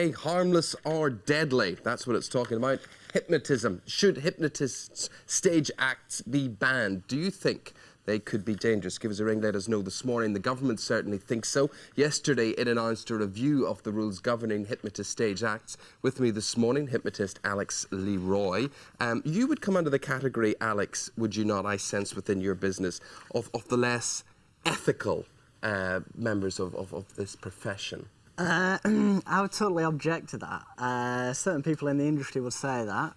today, harmless or deadly. That's what it's talking about. Hypnotism. Should hypnotists' stage acts be banned? Do you think they could be dangerous? Give us a ring, let us know this morning. The government certainly thinks so. Yesterday, it announced a review of the rules governing hypnotist stage acts. With me this morning, hypnotist Alex-Leroy. You would come under the category, Alex, would you not, I sense within your business, of the less ethical members of this profession? I would totally object to that. Certain people in the industry would say that.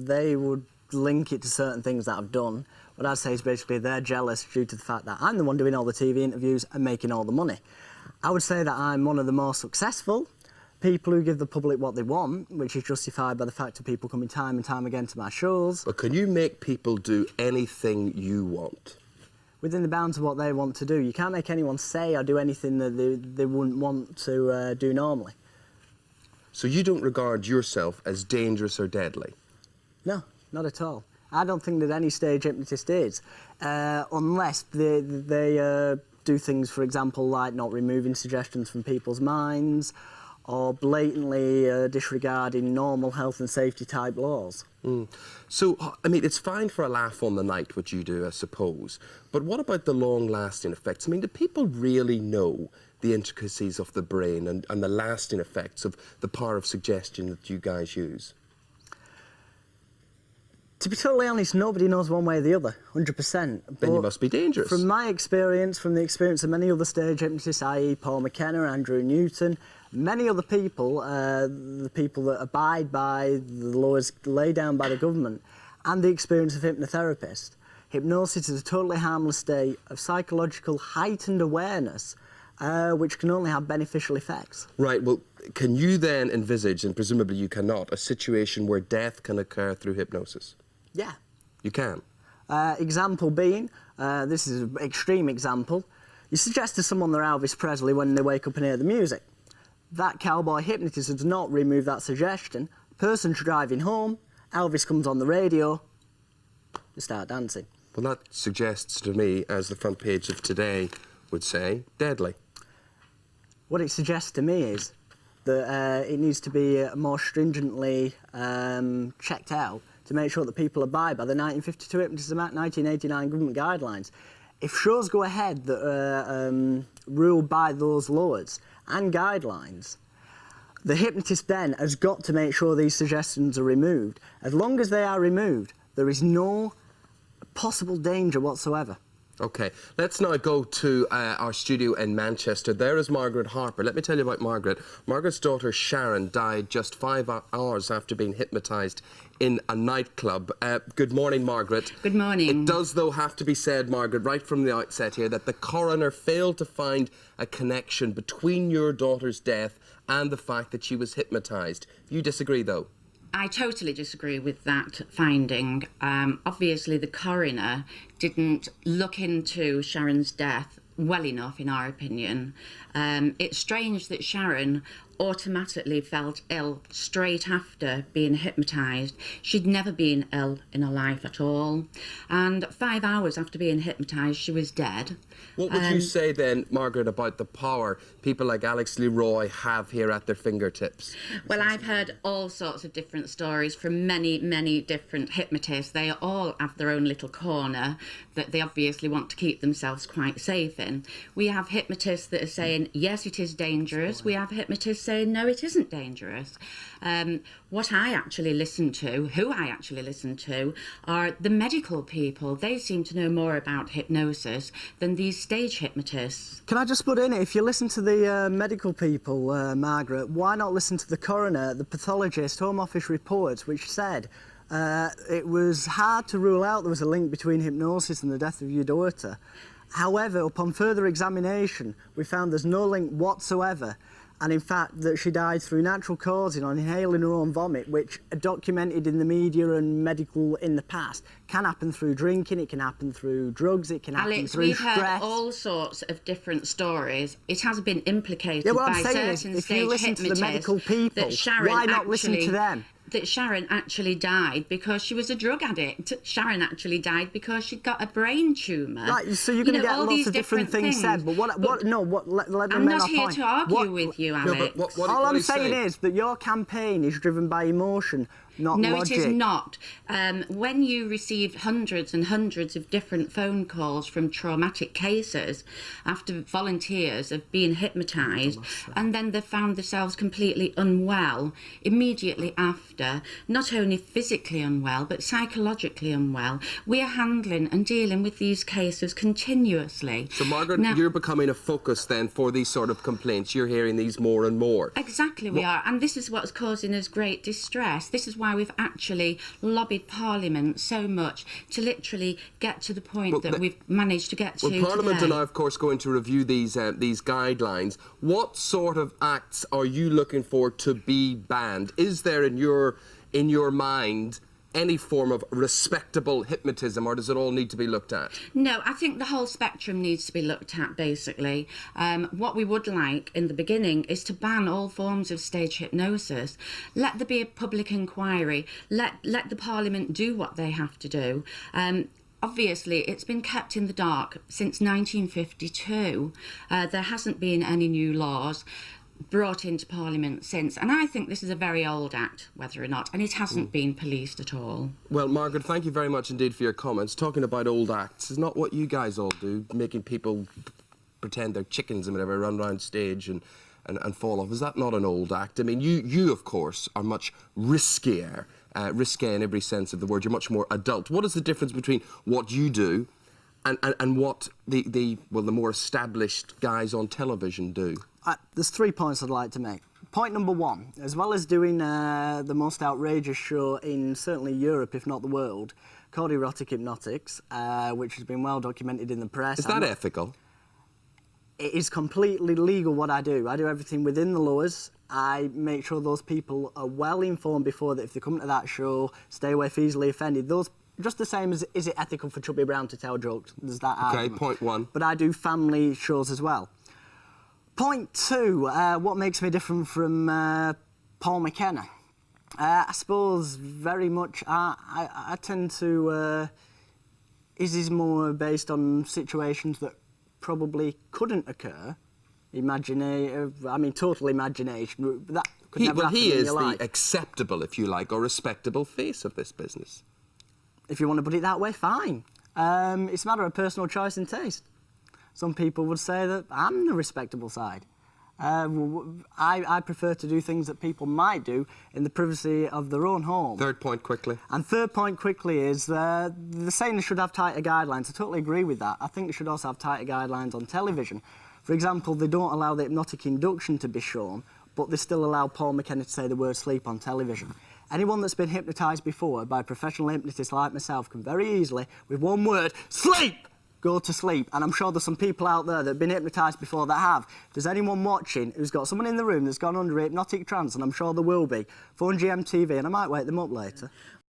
They would link it to certain things that I've done. What I'd say is basically they're jealous due to the fact that I'm the one doing all the TV interviews and making all the money. I would say that I'm one of the more successful people who give the public what they want, which is justified by the fact of people coming time and time again to my shows. But can you make people do anything you want? Within the bounds of what they want to do. You can't make anyone say or do anything that they wouldn't want to do normally. So you don't regard yourself as dangerous or deadly? No, not at all. I don't think that any stage hypnotist is, unless they do things, for example, like not removing suggestions from people's minds or blatantly disregarding normal health and safety type laws. So, I mean, it's fine for a laugh on the night, what you do, I suppose. But what about the long-lasting effects? I mean, do people really know the intricacies of the brain and the lasting effects of the power of suggestion that you guys use? To be totally honest, nobody knows one way or the other, 100%. Then you must be dangerous. From my experience, from the experience of many other stage hypnotists, i.e. Paul McKenna, Andrew Newton, many other people, the people that abide by the laws laid down by the government, and the experience of hypnotherapists, hypnosis is a totally harmless state of psychological heightened awareness, which can only have beneficial effects. Right, well, can you then envisage, and presumably you cannot, a situation where death can occur through hypnosis? Yeah. You can? Example being, this is an extreme example, you suggest to someone they're Elvis Presley when they wake up and hear the music. That cowboy hypnotist does not remove that suggestion. Person's driving home, Elvis comes on the radio, they start dancing. Well, that suggests to me, as the front page of Today would say, deadly. What it suggests to me is that it needs to be more stringently checked out to make sure that people abide by the 1952 Hypnotism Act, 1989 government guidelines. If shows go ahead that are ruled by those laws and guidelines, the hypnotist then has got to make sure these suggestions are removed. As long as they are removed, there is no possible danger whatsoever. OK, let's now go to our studio in Manchester. There is Margaret Harper. Let me tell you about Margaret. Margaret's daughter Sharon died just 5 hours after being hypnotised in a nightclub. Good morning, Margaret. Good morning. It does, though, have to be said, Margaret, right from the outset here, that the coroner failed to find a connection between your daughter's death and the fact that she was hypnotised. You disagree, though? I totally disagree with that finding. Obviously, the coroner didn't look into Sharon's death well enough, in our opinion. It's strange that Sharon automatically felt ill straight after being hypnotised. She'd never been ill in her life at all. And 5 hours after being hypnotised, she was dead. What would you say then, Margaret, about the power people like Alex-Leroy have here at their fingertips? Well, I've heard all sorts of different stories from many, many different hypnotists. They all have their own little corner that they obviously want to keep themselves quite safe in. We have hypnotists that are saying, yes, it is dangerous. We have hypnotists saying, no, it isn't dangerous. What I actually listen to, who I actually listen to, are the medical people. They seem to know more about hypnosis than these stage hypnotists. Can I just put in, if you listen to the medical people, Margaret, why not listen to the coroner, the pathologist, Home Office reports, which said it was hard to rule out there was a link between hypnosis and the death of your daughter. However, upon further examination, we found there's no link whatsoever. And in fact, that she died through natural causes on inhaling her own vomit, which are documented in the media and medical in the past. Can happen through drinking, it can happen through drugs, it can happen through stress. Alex, we've heard all sorts of different stories. It has been implicated by certain if you listen to the medical people, that Sharon why not listen to them? that Sharon actually died because she was a drug addict. Sharon actually died because she got a brain tumour. Right, so you're going to get all lots these of different things said, but let me I'm make not my here point. to argue with you, Alex. No, but All what I'm he's saying is that your campaign is driven by emotion, not No, logic. it is not. When you received hundreds and hundreds of different phone calls from traumatic cases after volunteers have been hypnotised and then they found themselves completely unwell immediately after, not only physically unwell but psychologically unwell, we are handling and dealing with these cases continuously. So, Margaret, Now, you're becoming a focus then for these sort of complaints. You're hearing these more and more. Exactly, we are, and this is what's causing us great distress. This is why we've actually lobbied Parliament so much to literally get to the point that we've managed to get to Well, Parliament today. are now, of course, going to review these guidelines. What sort of acts are you looking for to be banned? Is there in your mind any form of respectable hypnotism, or does it all need to be looked at? No, I think the whole spectrum needs to be looked at, basically. What we would like in the beginning is to ban all forms of stage hypnosis. Let there be a public inquiry. Let the Parliament do what they have to do. Obviously, it's been kept in the dark since 1952. There hasn't been any new laws brought into Parliament since, and I think this is a very old act, whether or not, and it hasn't been policed at all. Well, Margaret, thank you very much indeed for your comments. Talking about old acts is not what you guys all do, making people pretend they're chickens and whatever, run around stage and fall off. Is that not an old act? I mean, you of course, are much riskier, risque in every sense of the word. You're much more adult. What is the difference between what you do and what the more established guys on television do? There's 3 points I'd like to make. Point number 1, as well as doing the most outrageous show in certainly Europe, if not the world, called Erotic Hypnotics, which has been well documented in the press. Is that ethical? It is completely legal what I do. I do everything within the laws. I make sure those people are well informed before that if they come to that show, stay away if easily offended. Those just the same as is it ethical for Chubby Brown to tell jokes? There's that argument. Okay, point 1. But I do family shows as well. Point 2, what makes me different from Paul McKenna? I suppose very much I tend to... His is more based on situations that probably couldn't occur. Total imagination. That could never happen he in is your life. the acceptable, if you like, or respectable face of this business. If you want to put it that way, fine. It's a matter of personal choice and taste. Some people would say that I'm the respectable side. I prefer to do things that people might do in the privacy of their own home. Third point quickly. And third point quickly is the saying they should have tighter guidelines. I totally agree with that. I think they should also have tighter guidelines on television. For example, they don't allow the hypnotic induction to be shown, but they still allow Paul McKenna to say the word sleep on television. Anyone that's been hypnotised before by a professional hypnotist like myself can very easily, with one word, sleep, go to sleep. And I'm sure there's some people out there that have been hypnotised before that have. If there's anyone watching who's got someone in the room that's gone under hypnotic trance, and I'm sure there will be, phone GMTV and I might wake them up later.